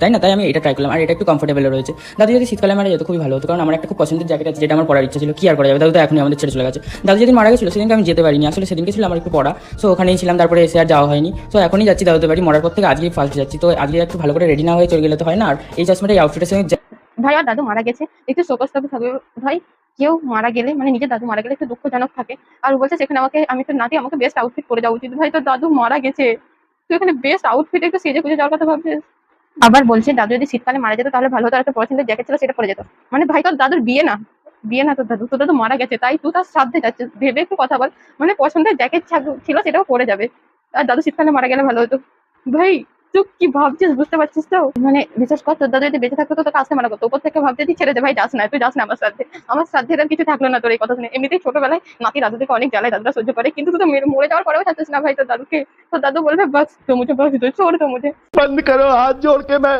তাই না? তাই আমি এটা ট্রাই করলাম, আর এটা একটু কমফোর্টেবল রয়েছে। দাদু যদি শীতকালে মারা যেত খুবই ভালো হতো, কারণ আমার একটা খুব পছন্দের জ্যাকেট আছে যেটা আমার পরার ইচ্ছা ছিল, কি আর করা যাবে, দাদু তো এখনই আমাদের ছেড়ে চলে গেছে। দাদু যেদিন মারা গেছিল সেদিনকে আমি যেতে পারিনি, আসলে সেদিনকে ছিল আমার একটু পড়া, সো ওখানেই ছিলাম, তারপরে এসে আর যাওয়া হয়নি। সো এখনই যাচ্ছি দাদুদের বাড়ি, মরার পর থেকে আজকেই ফার্স্ট যাচ্ছি, তো আজকে একটু ভালো করে রেডি না হয়ে চলে গেলে তো হয় না। আর এই চশমাটা এই আউটফিটের সঙ্গে ভাই আর দাদু মারা গেছে, একটু শোকস্তব্ধ থাকবে ভাই। কেউ মারা গেলে মানে নিজের দাদু মারা গেলে একটু দুঃখজনক থাকে। আর ও বলছে সেখানে আমাকে, আমি তো নাতি, আমাকে বেস্ট আউটফিট পরে যাওয়া উচিত। ভাই তোর দাদু মারা গেছে, তুই এখানে বেস্ট আউটফিট একটু সেজে গুজে যাওয়ার কথা ভাবছিস? আবার বলছে দাদু যদি শীতকালে মারা যেত তাহলে ভালো হতো, আর একটা পছন্দের জ্যাকেট ছিল সেটা পরে যেত। মানে ভাই তোর দাদুর বিয়ে না, বিয়ে না, তোর দাদু মারা গেছে, তাই তুই তার শ্রাদ্ধে যাচ্ছিস, ভেবে একটু কথা বল। মানে পছন্দের জ্যাকেট ছিল সেটাও পরে যাবে, আর দাদু শীতকালে মারা গেলে ভালো হতো। ভাই তুই কি ভাবছিস বুঝতে পারছিস তো? মানে বিশ্বাস কর, তোর দাদু যদি বেঁচে থাকতো তো তোকে আসতে মানা করতো, উপর থেকে ভাবতে তুই ছেড়ে দে ভাই, যাস না, তুই যাস না আমার শ্রাদ্ধে। আমার শ্রাদ্ধের আর কিছু থাকলো না তোর এই কথা শুনে। এমনিতেই ছোটবেলায় নাতি দাদু থেকে অনেক জ্বালায়, দাদুরা সহ্য করে, কিন্তু তুই তো মরে যাওয়ার পরেও থাকতিস না ভাই তোর দাদুকে। তোর দাদু বলবে বাস তো মুঝে, বাস তো ছোড় তো মুঝে। बंद करो हाथ जोड़ के मैं